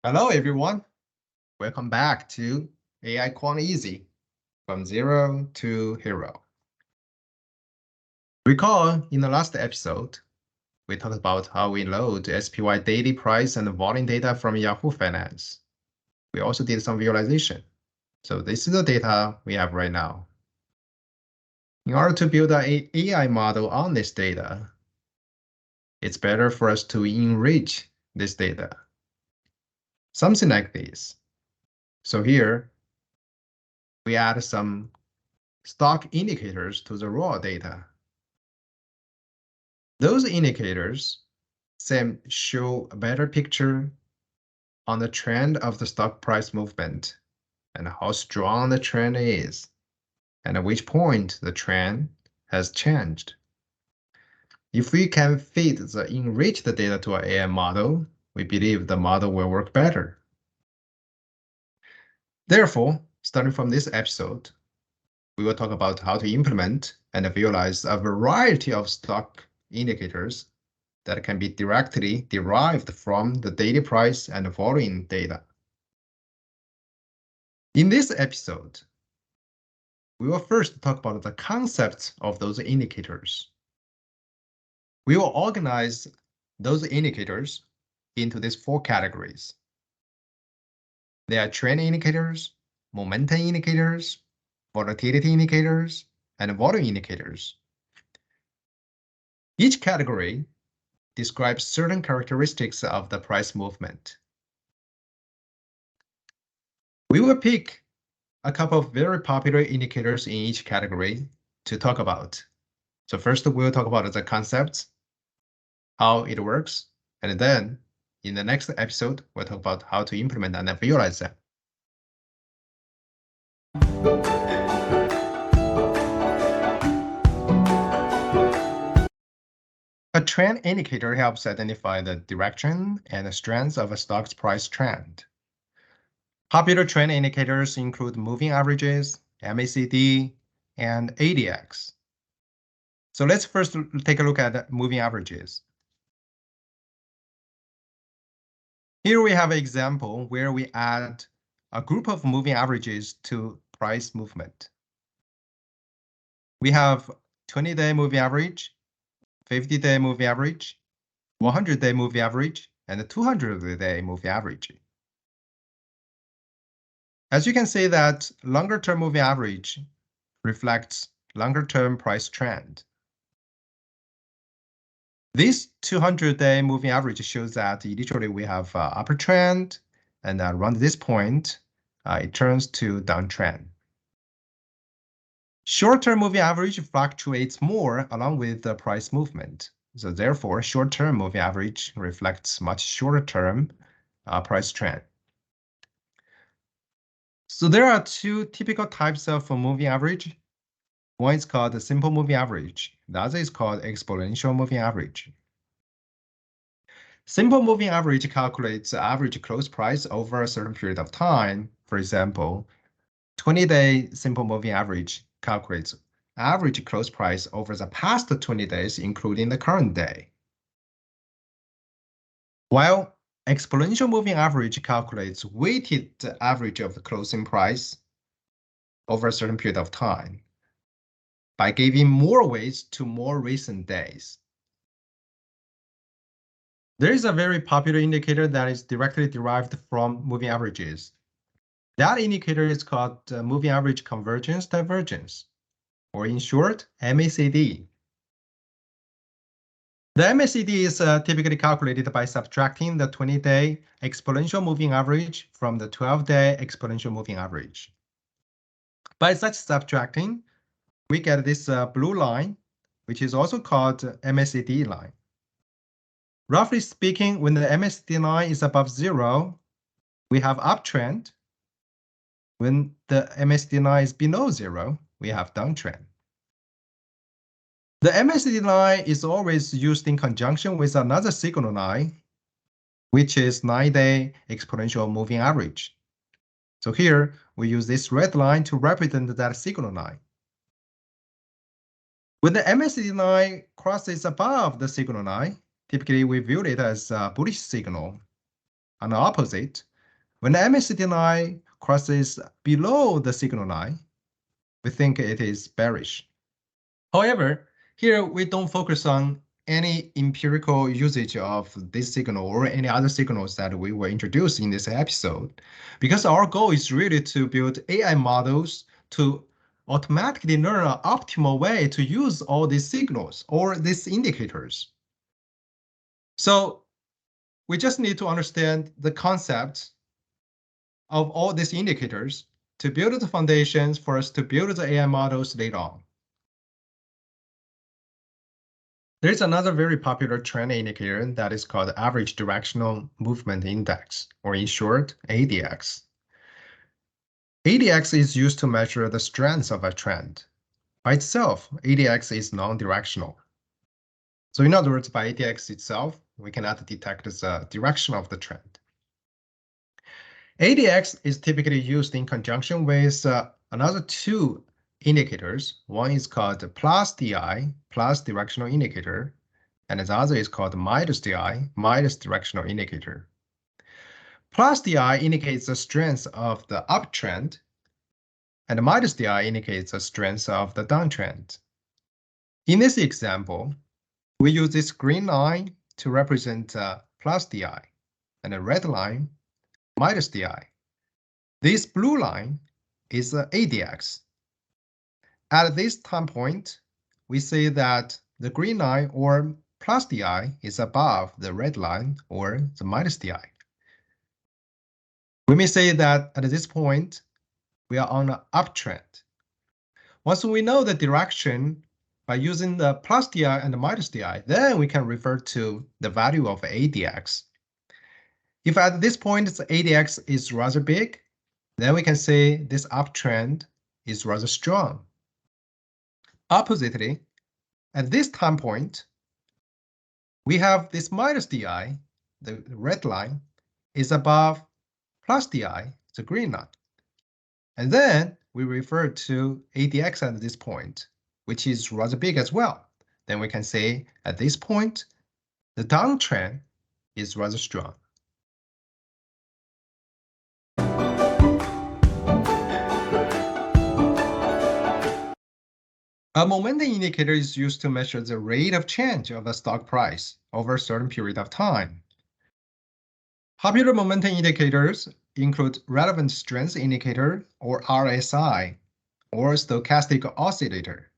Hello, everyone. Welcome back to AIQuantEasy, from zero to hero. Recall in the last episode, we talked about how we load SPY daily price and volume data from Yahoo Finance. We also did some visualization. So this is the data we have right now. In order to build an AI model on this data, it's better for us to enrich this data. Something like this. So here, we add some stock indicators to the raw data. Those indicators show a better picture on the trend of the stock price movement and how strong the trend is, and at which point the trend has changed. If we can feed the enriched data to our AI model, we believe the model will work better. Therefore, starting from this episode, we will talk about how to implement and visualize a variety of stock indicators that can be directly derived from the daily price and volume data. In this episode, we will first talk about the concepts of those indicators. We will organize those indicators into these four categories. They are trend indicators, momentum indicators, volatility indicators, and volume indicators. Each category describes certain characteristics of the price movement. We will pick a couple of very popular indicators in each category to talk about. So first, we'll talk about the concepts, how it works, and then in the next episode, we'll talk about how to implement and visualize them. A trend indicator helps identify the direction and the strength of a stock's price trend. Popular trend indicators include moving averages, MACD, and ADX. So let's first take a look at moving averages. Here we have an example where we add a group of moving averages to price movement. We have 20-day moving average, 50-day moving average, 100-day moving average, and 200-day moving average. As you can see that longer-term moving average reflects longer-term price trend. This 200-day moving average shows that initially we have upper trend, and around this point, it turns to downtrend. Short-term moving average fluctuates more along with the price movement. So therefore, short-term moving average reflects much shorter-term price trend. So there are two typical types of moving average. One is called the simple moving average. The other is called exponential moving average. Simple moving average calculates the average close price over a certain period of time. For example, 20-day simple moving average calculates average close price over the past 20 days, including the current day. While exponential moving average calculates weighted average of the closing price over a certain period of time by giving more weights to more recent days. There is a very popular indicator that is directly derived from moving averages. That indicator is called moving average convergence divergence, or in short, MACD. The MACD is typically calculated by subtracting the 20-day exponential moving average from the 12-day exponential moving average. By such subtracting, we get this blue line, which is also called MACD line. Roughly speaking, when the MACD line is above 0, we have uptrend. When the MACD line is below 0, we have downtrend. The MACD line is always used in conjunction with another signal line, which is 9-day exponential moving average. So here, we use this red line to represent that signal line. When the MACD line crosses above the signal line, typically we view it as a bullish signal. On the opposite, When the MACD line crosses below the signal line, we think it is bearish. However, here we don't focus on any empirical usage of this signal or any other signals that we will introduce in this episode, because our goal is really to build AI models to automatically learn an optimal way to use all these signals or these indicators. So we just need to understand the concept of all these indicators to build the foundations for us to build the AI models later on. There's another very popular trend indicator that is called Average Directional Movement Index, or in short, ADX. ADX is used to measure the strength of a trend. By itself, ADX is non-directional. So in other words, by ADX itself, we cannot detect the direction of the trend. ADX is typically used in conjunction with another two indicators. One is called plus DI, plus directional indicator, and the other is called minus DI, minus directional indicator. Plus DI indicates the strength of the uptrend, and minus DI indicates the strength of the downtrend. In this example, we use this green line to represent plus DI, and the red line, minus DI. This blue line is ADX. At this time point, we say that the green line or plus DI is above the red line or the minus DI. We may say that at this point, we are on an uptrend. Once we know the direction by using the plus DI and the minus DI, then we can refer to the value of ADX. If at this point the ADX is rather big, then we can say this uptrend is rather strong. Oppositely, at this time point, we have this minus DI, the red line, is above plus DI, the green line. And then we refer to ADX at this point, which is rather big as well. Then we can say at this point, the downtrend is rather strong. A momentum indicator is used to measure the rate of change of a stock price over a certain period of time. Popular momentum indicators include relevant strength indicator, or RSI, or stochastic oscillator.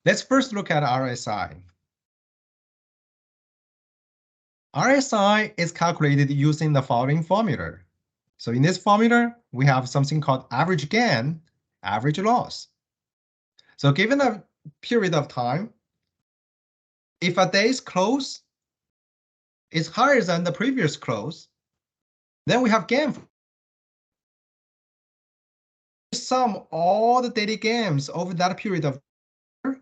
Let's first look at RSI. RSI is calculated using the following formula. So in this formula, we have something called average gain, average loss. So given a period of time, if a day's close is higher than the previous close, then we have gain. Sum all the daily gains over that period of time,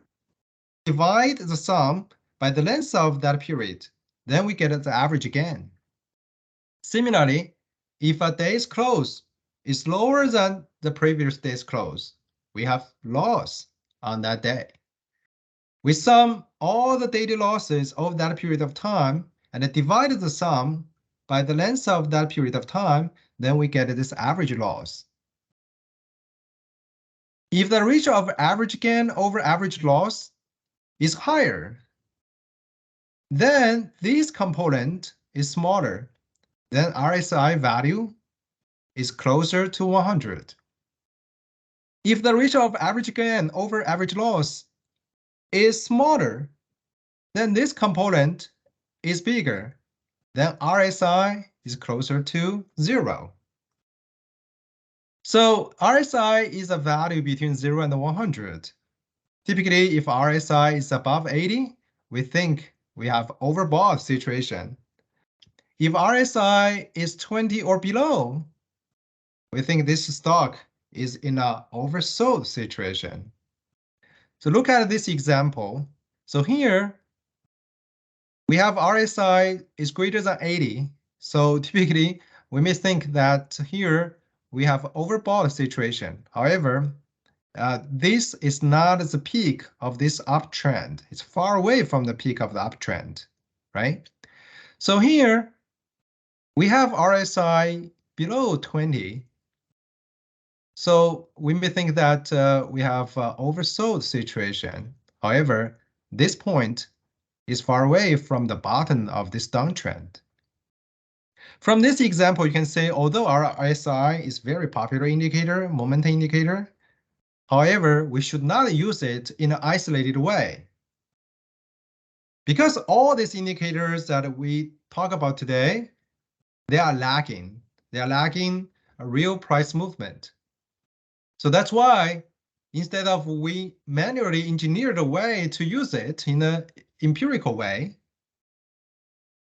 divide the sum by the length of that period, then we get the average gain. Similarly, if a day's close is lower than the previous day's close, we have loss on that day. We sum all the daily losses over that period of time and divide the sum by the length of that period of time, then we get this average loss. If the ratio of average gain over average loss is higher, then this component is smaller, then RSI value is closer to 100. If the ratio of average gain over average loss is smaller, then this component is bigger, then RSI is closer to 0. So RSI is a value between 0 and 100. Typically, if RSI is above 80, we think we have overbought situation. If RSI is 20 or below, we think this stock is in an oversold situation. So look at this example. So here, we have RSI is greater than 80. So typically, we may think that here we have overbought situation. However, this is not the peak of this uptrend. It's far away from the peak of the uptrend, right? So here, we have RSI below 20. So we may think that we have oversold situation. However, this point is far away from the bottom of this downtrend. From this example, you can say, although our RSI is very popular indicator, momentum indicator, however, we should not use it in an isolated way. Because all these indicators that we talk about today, they are lacking. They are lacking a real price movement. So that's why instead of we manually engineer the way to use it in an empirical way,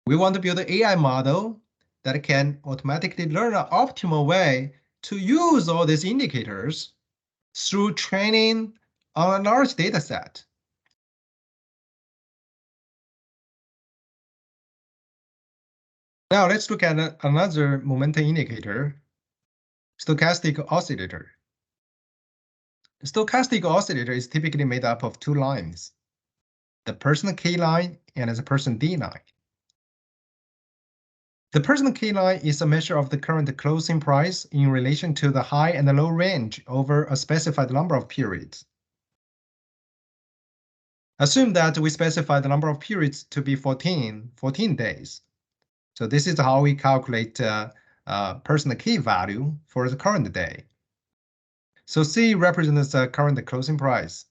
we want to build an AI model that can automatically learn an optimal way to use all these indicators through training on a large data set. Now let's look at another momentum indicator, stochastic oscillator. The stochastic oscillator is typically made up of two lines, the percent K line and the percent D line. The percent K line is a measure of the current closing price in relation to the high and the low range over a specified number of periods. Assume that we specify the number of periods to be 14 days. So this is how we calculate percent K value for the current day. So C represents the current closing price.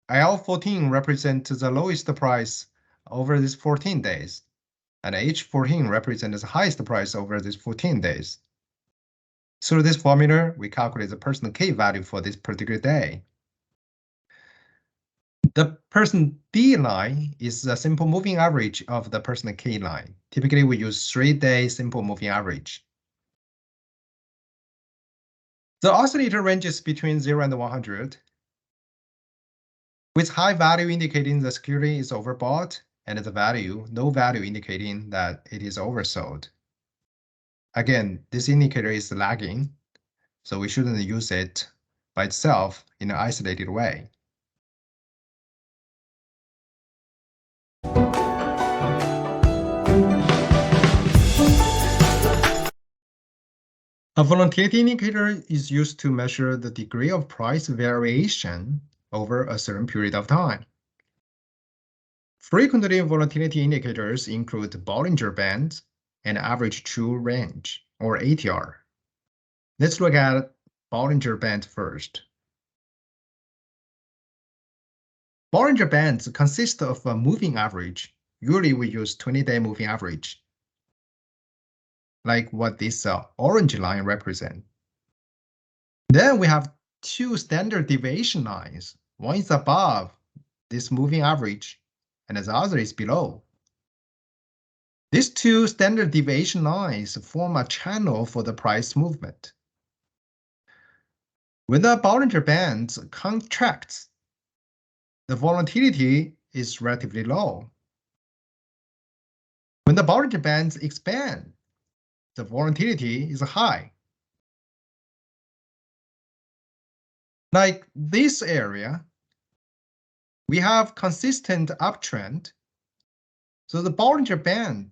L14 represents the lowest price over these 14 days. And H14 represents the highest price over these 14 days. Through this formula, we calculate the percent K value for this particular day. The percent D line is the simple moving average of the percent K line. Typically, we use 3-day simple moving average. The oscillator ranges between 0 and 100, with high value indicating the security is overbought, and the value, no value indicating that it is oversold. Again, this indicator is lagging, so we shouldn't use it by itself in an isolated way. A volatility indicator is used to measure the degree of price variation over a certain period of time. Frequently, volatility indicators include Bollinger Bands and average true range, or ATR. Let's look at Bollinger Band first. Bollinger Bands consist of a moving average. Usually, we use 20-day moving average, like what this orange line represents. Then we have two standard deviation lines. One is above this moving average, and the other is below. These two standard deviation lines form a channel for the price movement. When the Bollinger Bands contracts, the volatility is relatively low. When the Bollinger Bands expand, the volatility is high. Like this area, we have consistent uptrend, so the Bollinger Band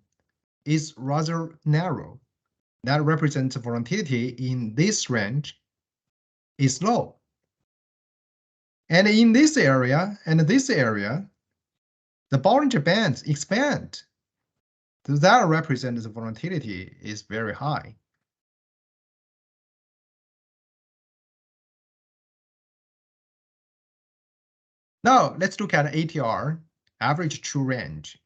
is rather narrow. That represents volatility in this range is low. And in this area and this area, the Bollinger Bands expand. So that represents the volatility is very high. Now let's look at ATR, average true range.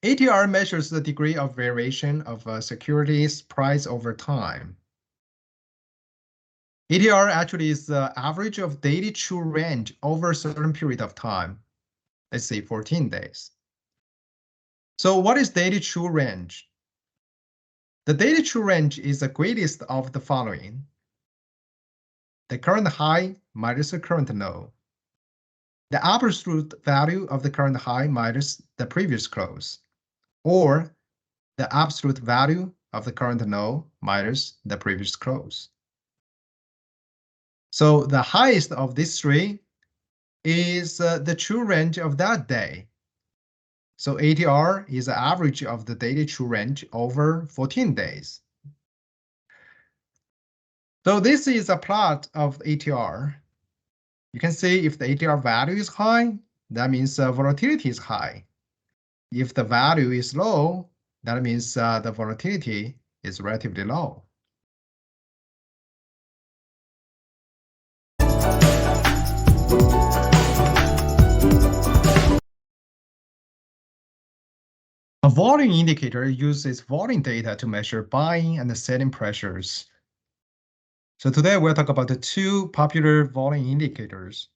ATR measures the degree of variation of a security's price over time. ATR actually is the average of daily true range over a certain period of time. Let's say 14 days. So what is daily true range? The daily true range is the greatest of the following: the current high minus the current low, the absolute value of the current high minus the previous close, or the absolute value of the current low minus the previous close. So the highest of these three is the true range of that day. So ATR is the average of the daily true range over 14 days. So this is a plot of the ATR. You can see if the ATR value is high, that means volatility is high. If the value is low, that means the volatility is relatively low. A volume indicator uses volume data to measure buying and selling pressures. So today we'll talk about the two popular volume indicators.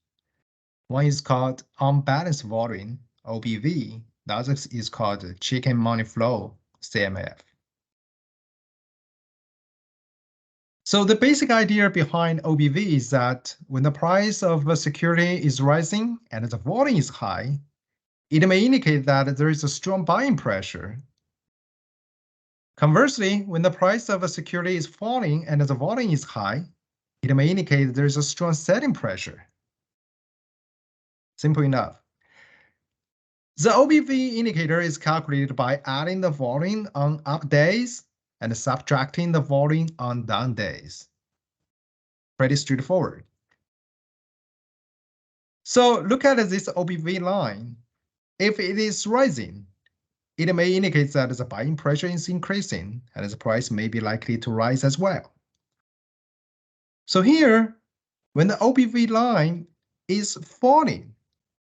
One is called unbalanced volume, OBV. The other is called chicken money flow, CMF. So the basic idea behind OBV is that when the price of a security is rising and the volume is high, it may indicate that there is a strong buying pressure. Conversely, when the price of a security is falling and the volume is high, it may indicate there is a strong selling pressure. Simple enough. The OBV indicator is calculated by adding the volume on up days and subtracting the volume on down days. Pretty straightforward. So look at this OBV line. If it is rising, it may indicate that the buying pressure is increasing and the price may be likely to rise as well. So here, when the OBV line is falling,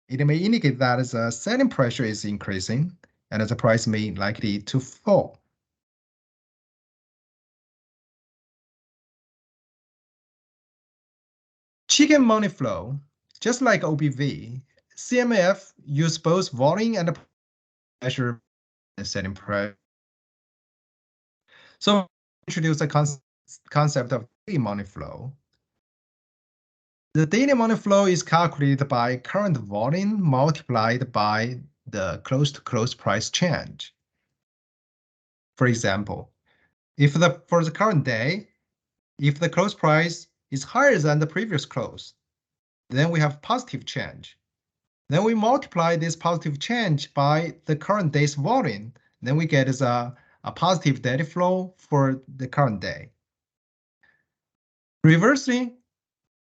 it may indicate that the selling pressure is increasing and the price may likely to fall. Chicken money flow, just like OBV, CMF use both volume and measure the selling price. So introduce the concept of daily money flow. The daily money flow is calculated by current volume multiplied by the close-to-close price change. For example, for the current day, if the close price is higher than the previous close, then we have positive change. Then we multiply this positive change by the current day's volume. Then we get a positive daily flow for the current day. Reversely,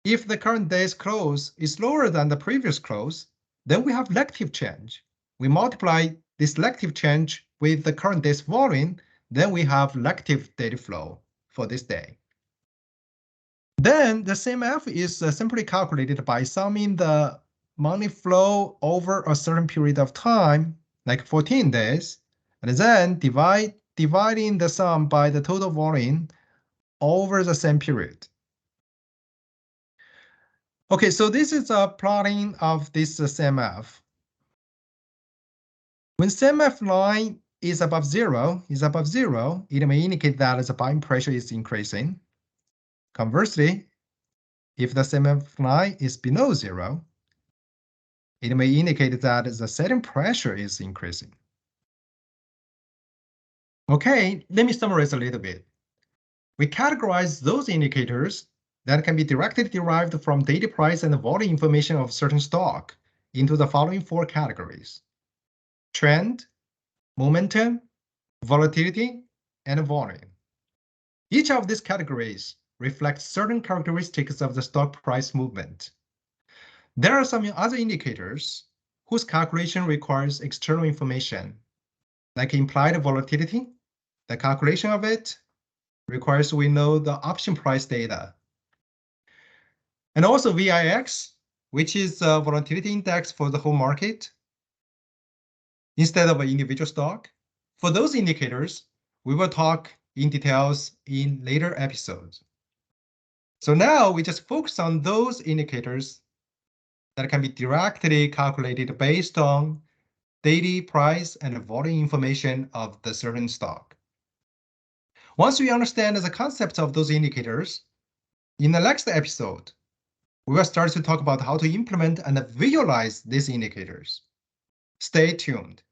if the current day's close is lower than the previous close, then we have negative change. We multiply this negative change with the current day's volume, then we have negative daily flow for this day. Then the CMF is simply calculated by summing the money flow over a certain period of time, like 14 days, and then dividing the sum by the total volume over the same period. Okay, so this is a plotting of this CMF. When CMF line is above zero, it may indicate that the buying pressure is increasing. Conversely, if the CMF line is below zero, it may indicate that the selling pressure is increasing. Okay, let me summarize a little bit. We categorize those indicators that can be directly derived from daily price and volume information of certain stock into the following four categories: trend, momentum, volatility, and volume. Each of these categories reflects certain characteristics of the stock price movement. There are some other indicators whose calculation requires external information, like implied volatility. The calculation of it requires we know the option price data. And also VIX, which is a volatility index for the whole market instead of an individual stock. For those indicators, we will talk in details in later episodes. So now we just focus on those indicators that can be directly calculated based on daily price and volume information of the certain stock. Once we understand the concept of those indicators, in the next episode, we will start to talk about how to implement and visualize these indicators. Stay tuned.